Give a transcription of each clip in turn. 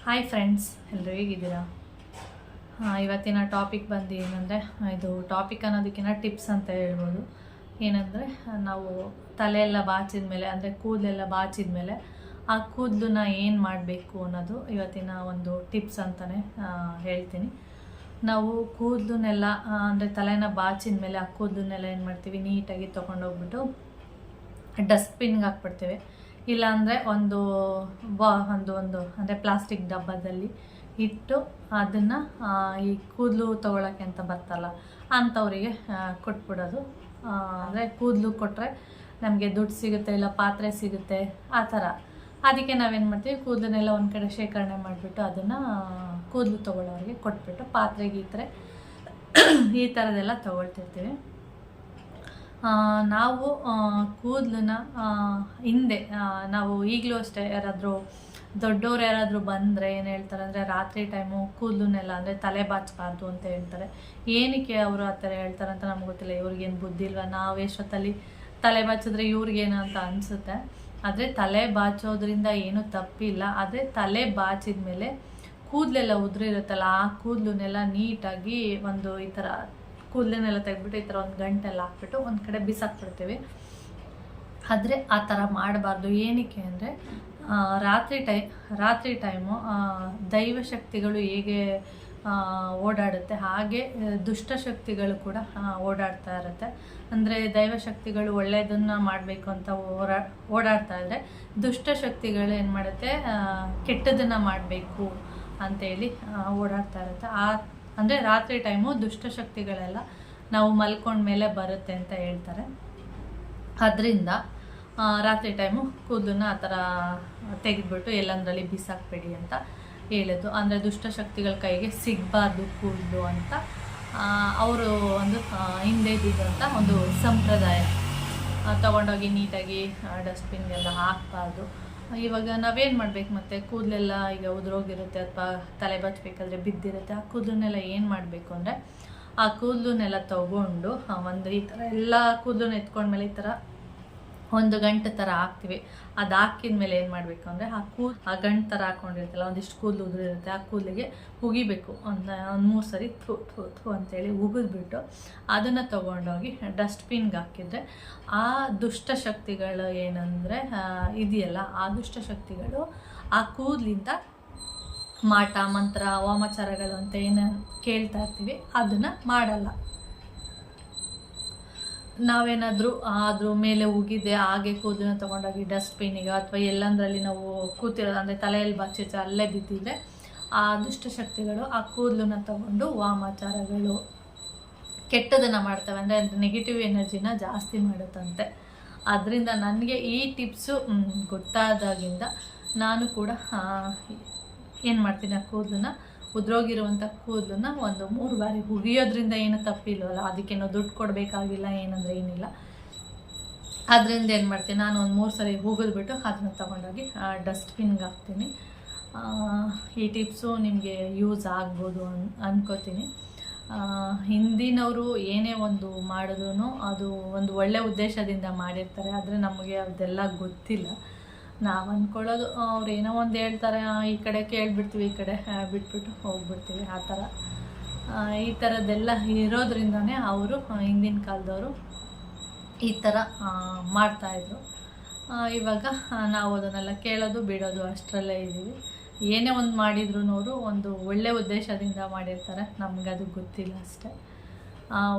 Hi friends, ಎಲ್ಲರೂ ಹೇಗಿದ್ದೀರಾ? ಇವತ್ತಿನ ಟಾಪಿಕ್ ಬಂದು ಏನಂದರೆ, ಇದು ಟಾಪಿಕ್ ಅನ್ನೋದಕ್ಕಿಂತ ಟಿಪ್ಸ್ ಅಂತ ಹೇಳ್ಬೋದು. ಏನಂದರೆ, ನಾವು ತಲೆಯೆಲ್ಲ ಬಾಚಿದ ಮೇಲೆ, ಅಂದರೆ ಕೂದಲೆಲ್ಲ ಬಾಚಿದ ಮೇಲೆ ಆ ಕೂದಲನ್ನ ಏನು ಮಾಡಬೇಕು ಅನ್ನೋದು ಇವತ್ತಿನ ಒಂದು ಟಿಪ್ಸ್ ಅಂತಲೇ ಹೇಳ್ತೀನಿ. ನಾವು ಕೂದಲನ್ನೆಲ್ಲ ಅಂದರೆ ತಲೆನ ಬಾಚಿದ ಮೇಲೆ ಆ ಕೂದಲನ್ನೆಲ್ಲ ಏನು ಮಾಡ್ತೀವಿ, ನೀಟಾಗಿ ತೊಗೊಂಡೋಗ್ಬಿಟ್ಟು ಡಸ್ಟ್ಬಿನ್ಗೆ ಹಾಕ್ಬಿಡ್ತೇವೆ. ಇಲ್ಲಾಂದರೆ ಒಂದು ಅಂದರೆ ಪ್ಲಾಸ್ಟಿಕ್ ಡಬ್ಬದಲ್ಲಿ ಇಟ್ಟು ಅದನ್ನು ಈ ಕೂದಲು ತೊಗೊಳಕ್ಕೆ ಅಂತ ಬರ್ತಲ್ಲ ಅಂಥವರಿಗೆ ಕೊಟ್ಬಿಡೋದು. ಅಂದರೆ ಕೂದಲು ಕೊಟ್ಟರೆ ನಮಗೆ ದುಡ್ಡು ಸಿಗುತ್ತೆ, ಇಲ್ಲ ಪಾತ್ರೆ ಸಿಗುತ್ತೆ, ಆ ಥರ. ಅದಕ್ಕೆ ನಾವೇನು ಮಾಡ್ತೀವಿ, ಕೂದಲನ್ನೆಲ್ಲ ಒಂದು ಕಡೆ ಶೇಖರಣೆ ಮಾಡಿಬಿಟ್ಟು ಅದನ್ನು ಕೂದಲು ತೊಗೊಳ್ಳೋರಿಗೆ ಕೊಟ್ಬಿಟ್ಟು ಪಾತ್ರೆ ಗೀತ್ರೆ ಈ ಥರದ್ದೆಲ್ಲ ತೊಗೊಳ್ತಿರ್ತೀವಿ. ನಾವು ಕೂದಲನ್ನ ಹಿಂದೆ ನಾವು ಈಗಲೂ ಅಷ್ಟೇ, ಯಾರಾದರೂ ದೊಡ್ಡವ್ರು ಯಾರಾದರೂ ಬಂದರೆ ಏನು ಹೇಳ್ತಾರೆ ಅಂದರೆ, ರಾತ್ರಿ ಟೈಮು ಕೂದಲನ್ನೆಲ್ಲ ಅಂದರೆ ತಲೆ ಬಾಚಬಾರ್ದು ಅಂತ ಹೇಳ್ತಾರೆ. ಏನಕ್ಕೆ ಅವರು ಆ ಥರ ಹೇಳ್ತಾರೆ ಅಂತ ನಮ್ಗೆ ಗೊತ್ತಿಲ್ಲ. ಇವ್ರಿಗೇನು ಬುದ್ಧಿ ಇಲ್ವ, ನಾವು ಎಷ್ಟೊತ್ತಲ್ಲಿ ತಲೆ ಬಾಚಿದ್ರೆ ಇವ್ರಿಗೇನು ಅಂತ ಅನಿಸುತ್ತೆ. ಆದರೆ ತಲೆ ಬಾಚೋದ್ರಿಂದ ಏನೂ ತಪ್ಪಿಲ್ಲ. ಆದರೆ ತಲೆ ಬಾಚಿದ ಮೇಲೆ ಕೂದಲೆಲ್ಲ ಉದುರಿರುತ್ತಲ್ಲ, ಆ ಕೂದಲನ್ನೆಲ್ಲ ನೀಟಾಗಿ ಒಂದು ಈ ಥರ ಕೂದಲನ್ನೆಲ್ಲ ತೆಗೆದ್ಬಿಟ್ಟು ಈ ಥರ ಒಂದು ಗಂಟೆಲ್ಲ ಹಾಕ್ಬಿಟ್ಟು ಒಂದು ಕಡೆ ಬಿಸಾಕ್ಬಿಡ್ತೀವಿ. ಆದರೆ ಆ ಥರ ಮಾಡಬಾರ್ದು. ಏನಕ್ಕೆ ಅಂದರೆ, ರಾತ್ರಿ ಟೈಮು ದೈವಶಕ್ತಿಗಳು ಹೇಗೆ ಓಡಾಡುತ್ತೆ ಹಾಗೆ ದುಷ್ಟಶಕ್ತಿಗಳು ಕೂಡ ಓಡಾಡ್ತಾ ಇರುತ್ತೆ. ಅಂದರೆ ದೈವಶಕ್ತಿಗಳು ಒಳ್ಳೆಯದನ್ನು ಮಾಡಬೇಕು ಅಂತ ಓಡಾಡ್ತಾ ಇದ್ದರೆ, ದುಷ್ಟಶಕ್ತಿಗಳು ಏನು ಮಾಡುತ್ತೆ, ಕೆಟ್ಟದನ್ನು ಮಾಡಬೇಕು ಅಂತೇಳಿ ಓಡಾಡ್ತಾ ಇರುತ್ತೆ. ಅಂದರೆ ರಾತ್ರಿ ಟೈಮು ದುಷ್ಟಶಕ್ತಿಗಳೆಲ್ಲ ನಾವು ಮಲ್ಕೊಂಡ್ಮೇಲೆ ಬರುತ್ತೆ ಅಂತ ಹೇಳ್ತಾರೆ. ಅದರಿಂದ ರಾತ್ರಿ ಟೈಮು ಕೂದಲನ್ನ ಆ ಥರ ತೆಗೆದ್ಬಿಟ್ಟು ಎಲ್ಲಂದ್ರಲ್ಲಿ ಬಿಸಾಕಬೇಡಿ ಅಂತ ಹೇಳಿದ್ದು. ಅಂದರೆ ದುಷ್ಟಶಕ್ತಿಗಳ ಕೈಗೆ ಸಿಗಬಾರ್ದು ಕೂದಲು ಅಂತ ಅವರು ಒಂದು ಹಿಂದೆ ಇದ್ದಿದ್ದಂಥ ಒಂದು ಸಂಪ್ರದಾಯ. ತೊಗೊಂಡೋಗಿ ನೀಟಾಗಿ ಡಸ್ಟ್ಬಿನ್ಗೆಲ್ಲ ಹಾಕಬಾರ್ದು. ಇವಾಗ ನಾವೇನು ಮಾಡ್ಬೇಕು, ಮತ್ತು ಕೂದಲೆಲ್ಲ ಈಗ ಉದುರೋಗಿರುತ್ತೆ ಅಥವಾ ತಲೆ ಬಚ್ಚಬೇಕಾದ್ರೆ ಬಿದ್ದಿರುತ್ತೆ, ಆ ಕೂದಲನ್ನೆಲ್ಲ ಏನು ಮಾಡಬೇಕು ಅಂದರೆ, ಆ ಕೂದಲನ್ನೆಲ್ಲ ತೊಗೊಂಡು ಒಂದು ಈ ಥರ ಎಲ್ಲ ಕೂದಲನ್ನ ಎತ್ಕೊಂಡ್ಮೇಲೆ ಈ ಥರ ಒಂದು ಗಂಟೆ ಥರ ಹಾಕ್ತೀವಿ. ಅದು ಹಾಕಿದ ಮೇಲೆ ಏನು ಮಾಡಬೇಕು ಅಂದರೆ, ಆ ಗಂಟು ಥರ ಹಾಕ್ಕೊಂಡಿರ್ತಲ್ಲ, ಒಂದಿಷ್ಟು ಕೂದಲು ಉದುರಿರುತ್ತೆ, ಆ ಕೂದಲಿಗೆ ಉಗಿಬೇಕು. ಒಂದು 3 ಸರಿ ಥು ಅಂತೇಳಿ ಉಗಿದ್ಬಿಟ್ಟು ಅದನ್ನು ತೊಗೊಂಡೋಗಿ ಡಸ್ಟ್ಬಿನ್ಗೆ ಹಾಕಿದರೆ ಆ ದುಷ್ಟಶಕ್ತಿಗಳು ಏನಂದರೆ ಇದೆಯಲ್ಲ, ಆ ದುಷ್ಟಶಕ್ತಿಗಳು ಆ ಕೂದಲಿಂದ ಮಾಟ ಮಂತ್ರ ವಾಮಾಚಾರಗಳು ಅಂತ ಏನು ಕೇಳ್ತಾ ಇರ್ತೀವಿ ಅದನ್ನು ಮಾಡಲ್ಲ. ನಾವೇನಾದರೂ ಅದ್ರ ಮೇಲೆ ಉಗಿದೆ ಹಾಗೆ ಕೂದಲನ್ನ ತೊಗೊಂಡೋಗಿ ಡಸ್ಟ್ಬಿನ್ನಿಗೆ ಅಥವಾ ಎಲ್ಲಂದ್ರಲ್ಲಿ ನಾವು ಕೂತಿರೋದು ಅಂದರೆ ತಲೆಯಲ್ಲಿ ಬಾಚಿರ್ತೀವಿ ಅಲ್ಲೇ ಬಿದ್ದಿದ್ರೆ, ಆ ದುಷ್ಟಶಕ್ತಿಗಳು ಆ ಕೂದಲನ್ನ ತಗೊಂಡು ವಾಮಾಚಾರಗಳು ಕೆಟ್ಟದನ್ನು ಮಾಡ್ತವೆ. ಅಂದರೆ ನೆಗೆಟಿವ್ ಎನರ್ಜಿನ ಜಾಸ್ತಿ ಮಾಡುತ್ತಂತೆ. ಅದರಿಂದ ನನಗೆ ಈ ಟಿಪ್ಸು ಗೊತ್ತಾದಾಗಿಂದ ನಾನು ಕೂಡ ಏನು ಮಾಡ್ತೀನಿ, ಆ ಕೂದಲನ್ನ ಉದ್ರೋಗಿರುವಂಥ ಕೂದಲನ್ನ ಒಂದು 3 ಬಾರಿ ಹುಗಿಯೋದ್ರಿಂದ ಏನು ತಪ್ಪಿಲ್ವಲ್ಲ, ಅದಕ್ಕೇನೋ ದುಡ್ಡು ಕೊಡಬೇಕಾಗಿಲ್ಲ, ಏನಂದರೆ ಏನಿಲ್ಲ. ಅದರಿಂದ ಏನು ಮಾಡ್ತೀನಿ, ನಾನು ಒಂದು 3 ಸರಿ ಹುಗಿದ್ಬಿಟ್ಟು ಅದನ್ನು ತೊಗೊಂಡೋಗಿ ಡಸ್ಟ್ಬಿನ್ಗೆ ಹಾಕ್ತೀನಿ. ಈ ಟಿಪ್ಸು ನಿಮಗೆ ಯೂಸ್ ಆಗ್ಬೋದು ಅನ್ಕೋತೀನಿ. ಹಿಂದಿನವರು ಏನೇ ಒಂದು ಮಾಡಿದ್ರು ಅದು ಒಂದು ಒಳ್ಳೆಯ ಉದ್ದೇಶದಿಂದ ಮಾಡಿರ್ತಾರೆ. ಆದರೆ ನಮಗೆ ಅದೆಲ್ಲ ಗೊತ್ತಿಲ್ಲ. ನಾವು ಅಂದ್ಕೊಳ್ಳೋದು ಅವ್ರು ಏನೋ ಒಂದು ಹೇಳ್ತಾರೆ, ಈ ಕಡೆ ಕೇಳಿಬಿಡ್ತೀವಿ, ಈ ಕಡೆ ಬಿಟ್ಬಿಟ್ಟು ಹೋಗ್ಬಿಡ್ತೀವಿ. ಆ ಥರ ಈ ಥರದ್ದೆಲ್ಲ ಇರೋದ್ರಿಂದನೇ ಅವರು ಹಿಂದಿನ ಕಾಲದವರು ಈ ಥರ ಮಾಡ್ತಾಯಿದ್ರು. ಇವಾಗ ನಾವು ಅದನ್ನೆಲ್ಲ ಕೇಳೋದು ಬಿಡೋದು ಅಷ್ಟರಲ್ಲೇ ಇದ್ದೀವಿ. ಏನೇ ಒಂದು ಮಾಡಿದ್ರು ಅವರು ಒಂದು ಒಳ್ಳೆಯ ಉದ್ದೇಶದಿಂದ ಮಾಡಿರ್ತಾರೆ, ನಮಗದು ಗೊತ್ತಿಲ್ಲ ಅಷ್ಟೇ.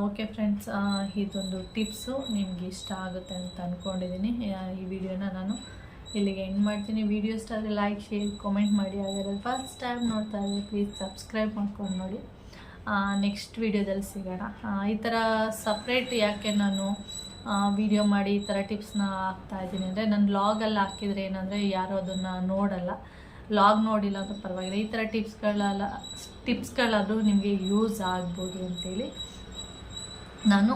ಓಕೆ ಫ್ರೆಂಡ್ಸ್, ಇದೊಂದು ಟಿಪ್ಸು ನಿಮ್ಗೆ ಇಷ್ಟ ಆಗುತ್ತೆ ಅಂತ ಅಂದ್ಕೊಂಡಿದ್ದೀನಿ. ಈ ವಿಡಿಯೋನ ನಾನು ಇಲ್ಲಿಗೆ ಎಂಡ್ ಮಾಡ್ತೀನಿ. ವಿಡಿಯೋ ಇಷ್ಟ ಆದರೆ ಲೈಕ್, ಶೇರ್, ಕಾಮೆಂಟ್ ಮಾಡಿ. ಆಗಿರೋದು ಫಸ್ಟ್ ಟೈಮ್ ನೋಡ್ತಾ ಇದ್ದರೆ ಪ್ಲೀಸ್ ಸಬ್ಸ್ಕ್ರೈಬ್ ಮಾಡ್ಕೊಂಡು ನೋಡಿ. ನೆಕ್ಸ್ಟ್ ವೀಡಿಯೋದಲ್ಲಿ ಸಿಗೋಣ. ಈ ಥರ ಸಪ್ರೇಟ್ ಯಾಕೆ ನಾನು ವಿಡಿಯೋ ಮಾಡಿ ಈ ಥರ ಟಿಪ್ಸ್ನ ಹಾಕ್ತಾಯಿದ್ದೀನಿ ಅಂದರೆ, ನನ್ನ ಲಾಗಲ್ಲಿ ಹಾಕಿದರೆ ಏನಂದರೆ ಯಾರೂ ಅದನ್ನು ನೋಡಲ್ಲ. ಲಾಗ್ ನೋಡಿಲ್ಲ ಅಂತ ಪರವಾಗಿಲ್ಲ, ಈ ಥರ ಟಿಪ್ಸ್ಗಳಾದರೂ ನಿಮಗೆ ಯೂಸ್ ಆಗ್ಬೋದು ಅಂತೇಳಿ ನಾನು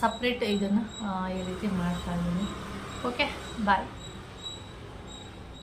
ಸಪ್ರೇಟ್ ಇದನ್ನು ಈ ರೀತಿ ಮಾಡ್ತಾಯಿದ್ದೀನಿ. ಓಕೆ, ಬಾಯ್.